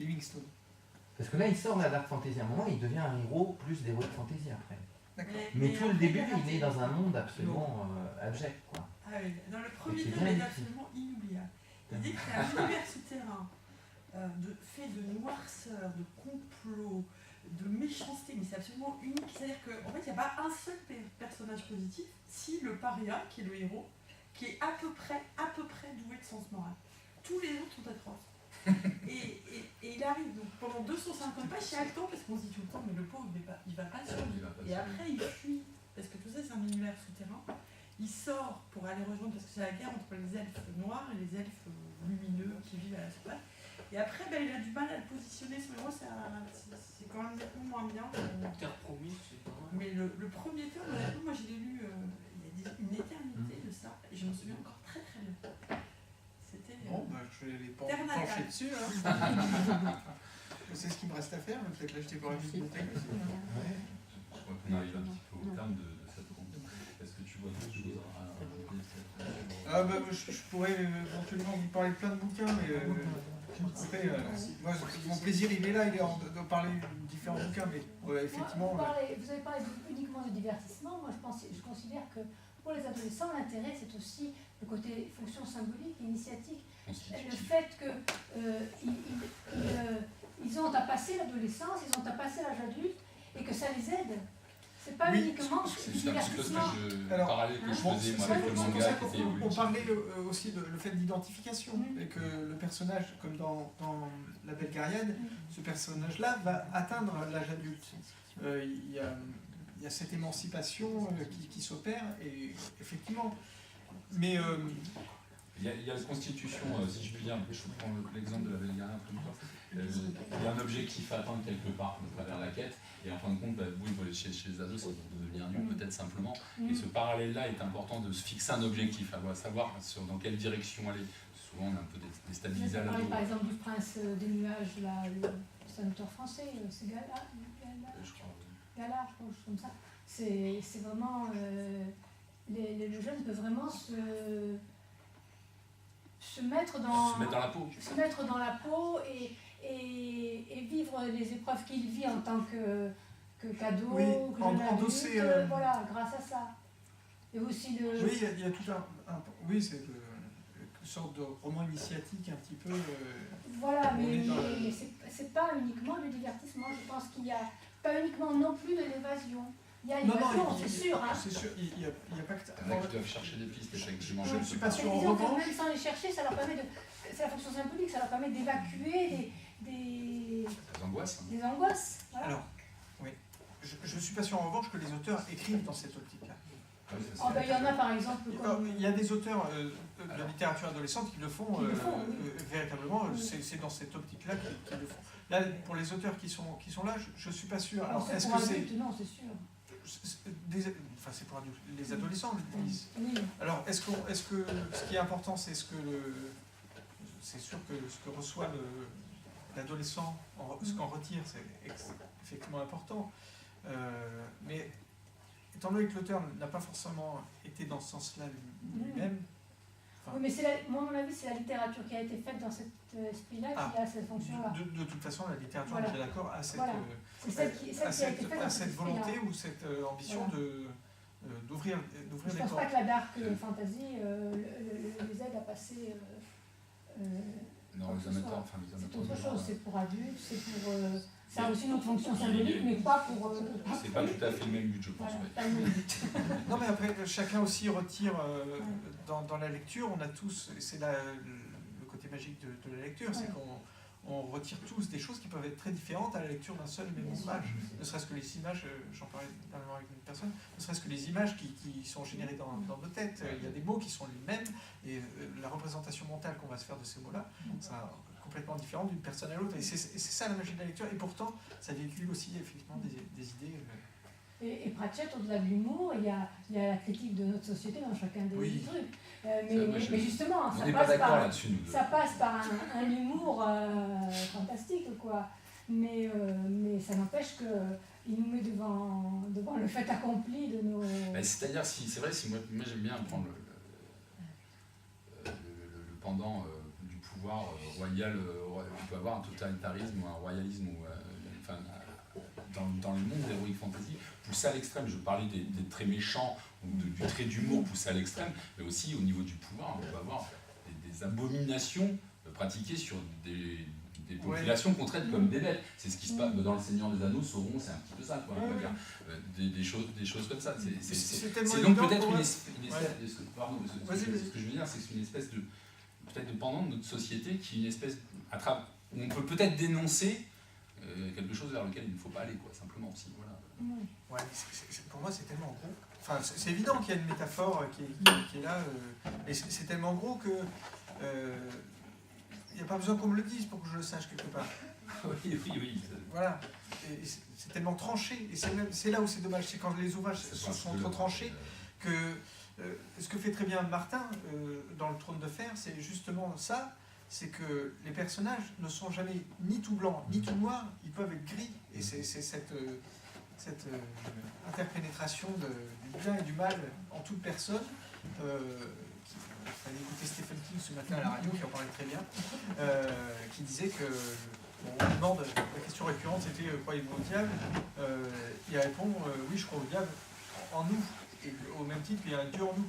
Livingstone. Parce que là, il sort la dark fantasy à un moment, il devient un héros plus d'heroic fantasy après. D'accord. Mais tout le après, début, il il est dans un monde absolument abject, quoi. Ah oui, dans le premier c'est tome, bien il est écrit. absolument inoubliable. Il dit qu'il y a un univers souterrain fait de noirceur, de complot, de méchanceté, mais c'est absolument unique. C'est-à-dire qu'en fait, il n'y a pas un seul personnage positif, si le paria, qui est le héros, qui est à peu près doué de sens moral. Tous les autres sont atroces. Et il arrive donc pendant 250 pages, c'est haletant parce qu'on se dit tout le temps, mais le pauvre, il va pas survivre. Et après, il fuit, parce que tout ça, c'est un univers souterrain. Il sort pour aller rejoindre, parce que c'est la guerre entre les elfes noirs et les elfes lumineux qui vivent à la surface. Et après, il a du mal à le positionner. Son héros, c'est quand même nettement moins bien. Terre promise, c'est pas mal. Mais le premier tome, honnêtement, moi, je l'ai lu il y a une éternité de ça. Et je me souviens encore très très bien. C'était... Bon, bah, je vais les Terre natale. pencher dessus. Hein. C'est ce qu'il me reste à faire, peut-être l'acheter pour la bibliothèque aussi. Ouais. Je crois qu'on arrive un petit peu au terme de cette ronde. Est-ce que tu vois d'autres choses à rajouter Je pourrais éventuellement vous parler de plein de bouquins, mais après, moi, mon plaisir il est là, il est de parler de différents bouquins, mais effectivement. Vous avez parlé uniquement de divertissement. Moi, je considère que pour les adolescents, l'intérêt, c'est aussi le côté fonction symbolique, initiatique. Le fait qu'ils ont à passer l'adolescence, ils ont à passer l'âge adulte, et que ça les aide. C'est pas uniquement du divertissement. Parallèle que je faisais moi avec le manga qui était on parlait aussi de le fait d'identification, et que le personnage, comme dans La Belle Gaïade, ce personnage-là va atteindre l'âge adulte. Il y a cette émancipation qui s'opère, et effectivement. Mais il y a la constitution, si je puis dire, je prends l'exemple de La Belle Gaïade comme toi. Il y a un objectif à atteindre quelque part à travers la quête, et en fin de compte, chez les ados, ça va devenir nul peut-être simplement. Et ce parallèle-là est important de se fixer un objectif, à savoir dans quelle direction aller. Souvent, on est un peu déstabilisé à l'ado. Par exemple, du Prince des Nuages, là, c'est un auteur français, c'est Gala, Je crois, Gala, je crois, comme ça. C'est vraiment. Le jeune peut vraiment se mettre dans la peau. Se mettre dans la peau et vivre les épreuves qu'il vit en tant que cadeau, oui, que jeune endosser, adulte, voilà, grâce à ça. Et aussi le... Oui, il y a tout oui, c'est une sorte de roman initiatique un petit peu... Voilà, mais c'est pas uniquement du divertissement. Je pense qu'il n'y a pas uniquement non plus de l'évasion. Il y a l'évasion, c'est sûr. Hein. C'est sûr, il y a pas que... Il y en a qui doivent chercher des pistes, effectivement. Je ne suis pas sûr. En Disons revanche... que même sans les chercher, ça leur permet de... C'est la fonction symbolique, ça leur permet d'évacuer des angoisses. Des angoisses. Voilà. Alors, oui. Je ne suis pas sûr en revanche que les auteurs écrivent dans cette optique-là. Il y en a par exemple comme... Il y a des auteurs de littérature adolescente qui le font, véritablement, c'est dans cette optique-là qu'ils le font. Là, pour les auteurs qui sont là, je ne suis pas sûr. Alors, est-ce que c'est... Non, c'est sûr. Enfin, c'est pour les adolescents, le disent. Oui. Alors, est-ce que ce qui est important, c'est c'est sûr que ce que reçoit l'adolescent, ce qu'en retire, c'est effectivement important. Mais étant donné que l'auteur n'a pas forcément été dans ce sens-là lui-même. Oui, mais moi, à mon avis, c'est la littérature qui a été faite dans cet esprit-là qui a cette fonction-là. De toute façon, la littérature, on est d'accord, a cette volonté ou cette ambition d'ouvrir les portes. Je ne pense pas que la dark fantasy les aide à passer... non, les amateurs, c'est autre chose, c'est pour adultes, c'est pour... ça a aussi une autre fonction symbolique, mais pas pour... c'est pas tout à fait le même but, je pense. Pas le même but. Non, mais après, chacun aussi retire dans la lecture, on a tous, c'est le côté magique de la lecture, c'est qu'on retire tous des choses qui peuvent être très différentes à la lecture d'un seul et même ouvrage. Ne serait-ce que les images, j'en parlais dernièrement avec une personne, ne serait-ce que les images qui sont générées dans nos têtes. Il y a des mots qui sont les mêmes, et la représentation mentale qu'on va se faire de ces mots-là, c'est complètement différent d'une personne à l'autre. Et c'est ça la magie de la lecture, et pourtant, ça véhicule aussi effectivement des idées... Et Pratchett, au-delà de l'humour, il y a la critique de notre société dans chacun des trucs. Mais justement, ça passe par un humour fantastique, quoi. Mais ça n'empêche qu'il nous met devant le fait accompli de nos... C'est-à-dire, c'est vrai, moi j'aime bien prendre le pendant du pouvoir pouvoir royal, on peut avoir un totalitarisme ou un royalisme, dans le monde d'Heroic Fantasy, poussé à l'extrême. Je parlais des traits méchants, du trait d'humour poussé à l'extrême, mais aussi au niveau du pouvoir, on peut avoir des abominations pratiquées sur des populations qu'on traite comme des bêtes. C'est ce qui se passe dans Le Seigneur des Anneaux, Sauron, c'est un petit peu ça, quoi, on va dire. Des choses comme ça. C'est donc peut-être une espèce pardon, ce que je veux dire, c'est que c'est une espèce de peut-être de pendant de notre société qui est une espèce où on peut peut-être dénoncer quelque chose vers lequel il ne faut pas aller, quoi, simplement aussi. Voilà. Ouais, pour moi, c'est tellement gros. Enfin, c'est évident qu'il y a une métaphore qui est là, mais c'est tellement gros que il n'y a pas besoin qu'on me le dise pour que je le sache quelque part. Oui. Voilà. Et c'est tellement tranché, et c'est là où c'est dommage, c'est quand les ouvrages sont trop tranchés que ce que fait très bien Martin dans Le Trône de Fer, c'est justement ça. C'est que les personnages ne sont jamais ni tout blanc ni tout noir, ils peuvent être gris. Et c'est cette interpénétration du bien et du mal en toute personne. J'avais écouté Stephen King ce matin à la radio, qui en parlait très bien, qui disait que on lui demande, la question récurrente c'était croyez-vous au diable, il répond oui, je crois au diable en nous, et au même titre il y a un Dieu en nous.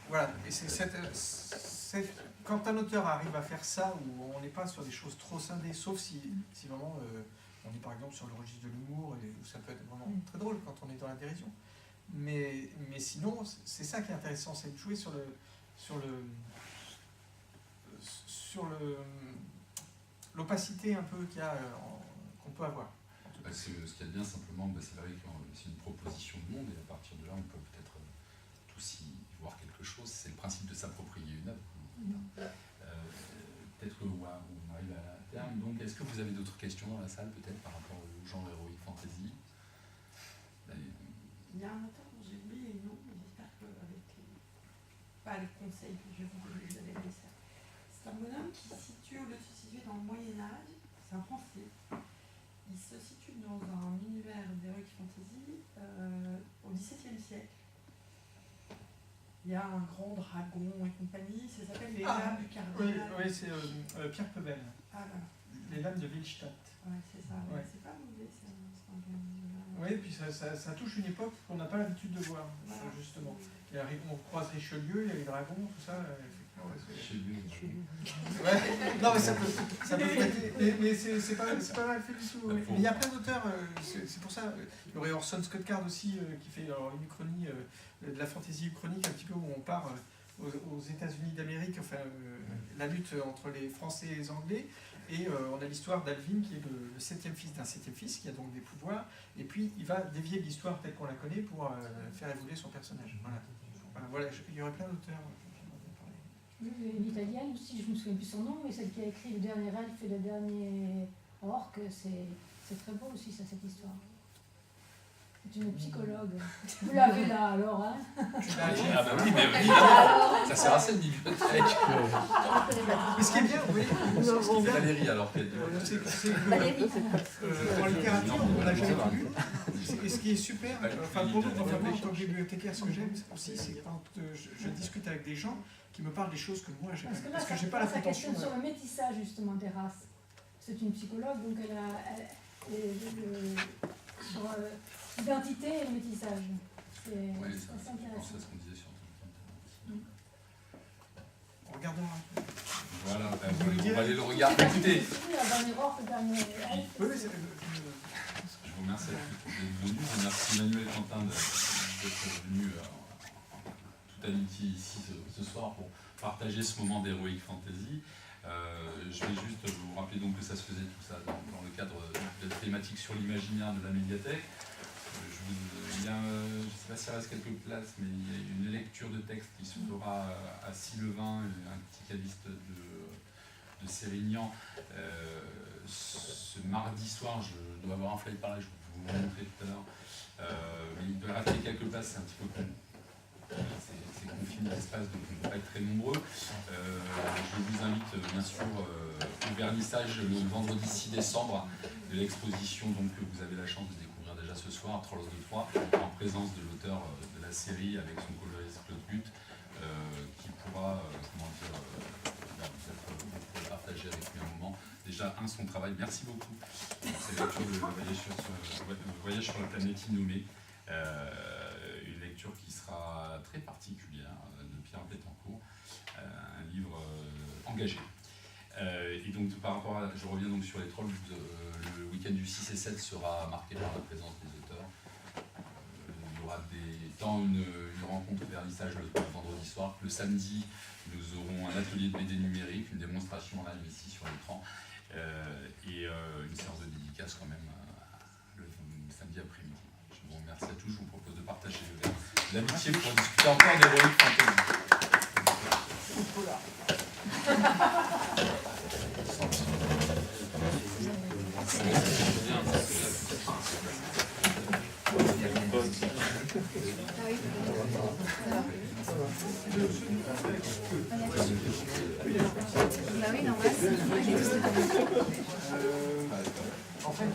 Voilà, et c'est quand un auteur arrive à faire ça, où on n'est pas sur des choses trop scindées, sauf si vraiment on est par exemple sur le registre de l'humour, où ça peut être vraiment très drôle quand on est dans la dérision. Mais sinon, c'est ça qui est intéressant, c'est de jouer sur l'opacité un peu qu'on peut avoir. Ce qu'il y a de bien simplement, c'est vrai que c'est une proposition de monde, et à partir de là, on peut peut-être tous y voir quelque chose. C'est le principe de s'approprier une œuvre. Peut-être qu'on arrive à terme. Donc, est-ce que vous avez d'autres questions dans la salle, peut-être, par rapport au genre Heroic Fantasy? Il y a un auteur dont j'ai oublié le nom, mais j'espère qu'avec les conseils que je vais vous donner, vous allez le laisser. C'est un bonhomme qui se situe, au lieu de se situer dans le Moyen-Âge, c'est un Français. Il se situe dans un univers d'Heroic Fantasy au XVIIe siècle. Il y a un grand dragon et compagnie, ça s'appelle les lames du cardinal. Oui, c'est Pierre Pevel. Ah, voilà. Les lames de Willstadt. Ouais, c'est ça, ouais. C'est pas mauvais, c'est un oui, et puis ça touche une époque qu'on n'a pas l'habitude de voir, justement. On croise Richelieu, il y a les dragons, tout ça. Ouais. Non, mais ça peut prêter. Mais c'est pas mal fait du tout. Mais il y a plein d'auteurs, c'est pour ça. Il y aurait Orson Scott Card aussi, qui fait une uchronie, de la fantaisie uchronique, un petit peu où on part aux États-Unis d'Amérique, enfin, la lutte entre les Français et les Anglais. Et on a l'histoire d'Alvin, qui est le septième fils d'un septième fils, qui a donc des pouvoirs. Et puis, il va dévier l'histoire telle qu'on la connaît pour faire évoluer son personnage. Voilà, il y aurait plein d'auteurs. Une italienne aussi, je ne me souviens plus son nom, mais celle qui a écrit Le Dernier Elfe et Le Dernier Orc, c'est très beau aussi, ça, cette histoire. C'est une psychologue. Vous l'avez là, alors, hein? Ah bah oui, mais évidemment, ça sert à ça, une bibliothèque. Mais ce qui est bien, oui, c'est Valérie, alors qu'elle en littérature, on l'a jamais lu. Et ce qui est super, enfin pour nous, en tant que bibliothécaire, ce que j'aime aussi, c'est quand je discute avec des gens qui me parlent des choses que moi j'aime. Parce que j'ai pas la prétention. Sur le métissage justement des races. C'est une psychologue, donc elle a sur l'identité et le métissage. C'est assez intéressant. C'est ce qu'on disait sur On regardera. Voilà, on va aller le regarder. Écoutez. Je vous remercie d'être venu. Je remercie Emmanuel Quentin d'être venu en toute amitié ici ce soir pour partager ce moment d'Heroic Fantasy. Je vais juste vous rappeler donc que ça se faisait tout ça dans le cadre de la thématique sur l'imaginaire de la médiathèque. Je ne sais pas s'il reste quelques places, mais il y a une lecture de texte qui se fera à Sylvain, un petit caviste de Sérignan. Ce mardi soir, je dois avoir un flyer par là, je vais vous le montrer tout à l'heure. Mais il doit rester quelques places, c'est un petit peu plus. C'est confiné l'espace, donc on ne peut pas être très nombreux. Je vous invite bien sûr au vernissage le vendredi 6 décembre de l'exposition que vous avez la chance de découvrir déjà ce soir, Trolls de Troyes, en présence de l'auteur de la série avec son coloriste Claude Gutt, qui pourra vous être vous pourrez partager avec lui un moment. Déjà, son travail, merci beaucoup pour cette lecture de Voyage sur la planète innommée. Une lecture qui sera très particulière de Pierre Bettencourt, un livre engagé. Et donc, par rapport à, je reviens donc sur les trolls, le week-end du 6 et 7 sera marqué par la présence des auteurs. Il y aura tant une rencontre vernissage le vendredi soir, que le samedi, nous aurons un atelier de BD numérique, une démonstration live ici sur l'écran, et une séance de dédicace quand même le samedi après-midi. Je vous remercie à tous, je vous propose de partager l'amitié pour discuter encore d'Heroic Fantasy. Bah oui, normal. En fait,